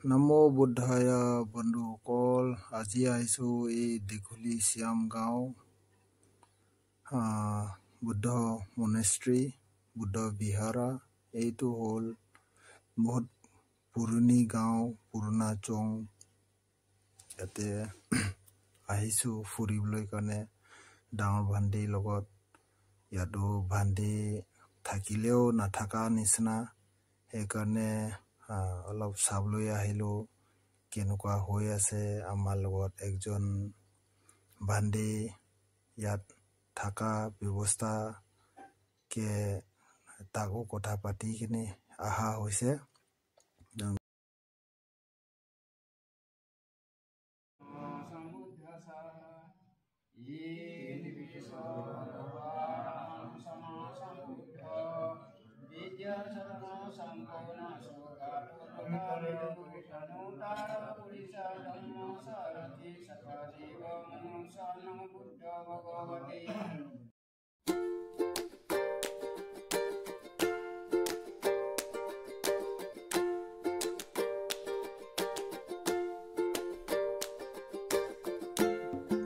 নমো বুদ্ধায়া বন্ধুসকল, আজি আহিছোঁ এই দীঘলী শ্যাম গাঁও বুদ্ধ মনেষ্ট্ৰী, বুদ্ধ বিহাৰা। এইটো হ'ল বহুত পুৰণি গাঁও, পুৰণা চং। ইয়াতে আহিছোঁ ফুৰিবলৈ কাৰণে ডাঙৰ ভান্তিৰ লগত। ইয়াতো ভান্তি থাকিলেও নাথাকা নিচিনা, সেইকাৰণে অলপ চাবলৈ আহিলোঁ কেনেকুৱা হৈ আছে। আমাৰ লগত একজন ভান্তি ইয়াত থকা ব্যৱস্থা কে তাকো কথা পাতি কিনে অহা হৈছে।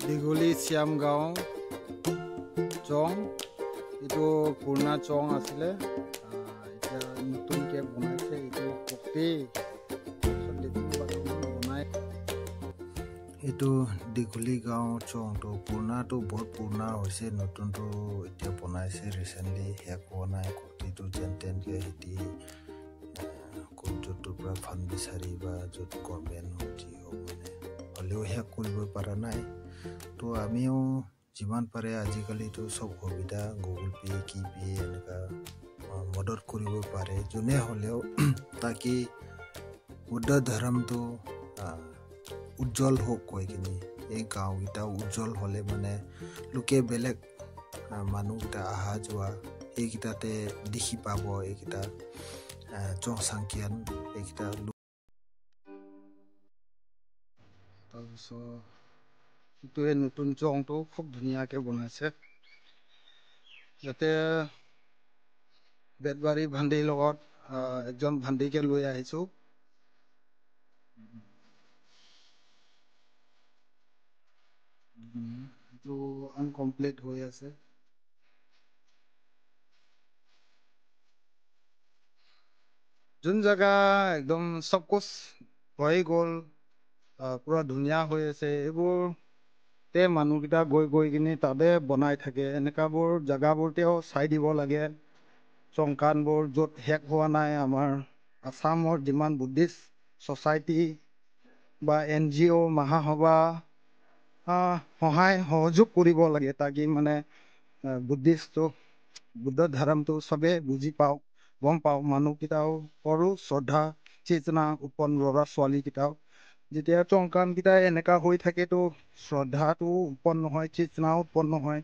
দীঘলী শ্যাম গাঁও চং, এইটো পুৰণা চং আছিলে, এতিয়া নতুনকৈ বনাইছে। এইটো পকী বনাই। এইটো দীঘলী গাঁও চংটো পুৰণাটো বহুত পুৰণা হৈছে, নতুনটো এতিয়া বনাইছে ৰিচেণ্টলি, শেষ হোৱা নাই। কুৰ্তিটো যেন তেনকৈ সিহঁতি য'তৰ পৰা ফাণ্ড বিচাৰি বা য'ত গভৰ্ণমেণ্ট যি হওক মানে হ'লেও শেষ কৰিব পৰা নাই। তো আমিও যিমান পাৰে আজিকালিতো চব সুবিধা গুগল পে' কি পে' এনেকুৱা মদত কৰিব পাৰে যোনে হ'লেও, তাকি বুদ্ধ ধৰ্মটো উজ্জ্বল হওক কৈ কিনি এই গাঁওকেইটা উজ্জ্বল হ'লে মানে লোকে বেলেগ মানুহকেইটা অহা যোৱা এইকেইটাতে দেখি পাব। এইকেইটা জনসংখ্যান এইকেইটা। তাৰপিছত এইটোৱে নতুন চংটো খুব ধুনীয়াকৈ বনাইছে। ইয়াতে বেতবাৰী ভান্তিৰ লগত একজন ভান্তিকে লৈ আহিছোঁ। এইটো আনকমপ্লিট হৈ আছে। যোন জেগা একদম চবকুচ হৈ গ'ল, পুৰা ধুনীয়া হৈ আছে, এইবোৰ মানুহকেইটা গৈ কিনি তাতে বনাই থাকে। এনেকুৱাবোৰ জেগাবোৰতেও চাই দিব লাগে। চংকানবোৰ য'ত শেষ হোৱা নাই, আমাৰ আসামৰ যিমান বুদ্ধিষ্ট ছ'চাইটি বা NGO মহাসভা সহযোগ কৰিব লাগে, তাকি মানে বুদ্ধ ধৰ্মটো চবেই বুজি পাওক, গম পাওক। মানুহকেইটাও সৰু শ্ৰদ্ধা চেতনা উৎপন্ন, ল'ৰা ছোৱালীকেইটাও যেতিয়া চংকানকেইটা এনেকা হৈ থাকেতো শ্ৰদ্ধাটো উৎপন্ন নহয়, চেতনাও উৎপন্ন নহয়।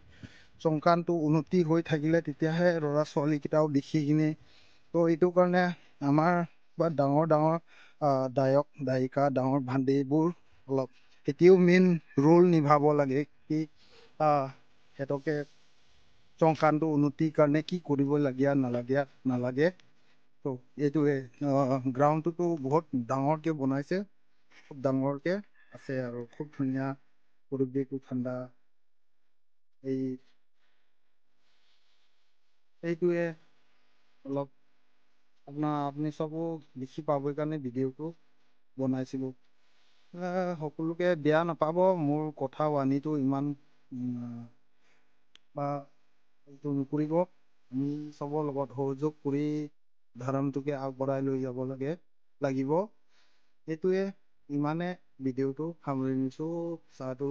চংকানটো উন্নতি হৈ থাকিলে তেতিয়াহে ল'ৰা ছোৱালীকেইটাও দেখি কিনে। তো এইটো কাৰণে আমাৰ বা ডাঙৰ গায়ক গায়িকা, ডাঙৰ ভান্তিবোৰ অলপ এতিয়াও মেইন ৰোল নিভাব লাগে কি সিহঁতকে চংকানটো উন্নতিৰ কাৰণে কি কৰিবলগীয়া নালাগে। তো এইটোৱে গ্ৰাউণ্ডটোতো বহুত ডাঙৰকৈ বনাইছে, খুব ডাঙৰকৈ আছে আৰু খুব ধুনীয়া, পৰিৱেশটো ঠাণ্ডা। এইটোৱে অলপ আপুনি চবো দেখি পাবৰ কাৰণে ভিডিঅ'টো বনাইছিলোঁ। সকলোকে বেয়া নাপাব, মোৰ কথা বাণীটো ইমান বা এইটো নকৰিব। আমি চবৰ লগত সহযোগ কৰি ধৰ্মটোকে আগবঢ়াই লৈ যাব লাগিব। সেইটোৱে ইমানে ভিডিঅ'টো সামৰি নিছোঁ। সাধু।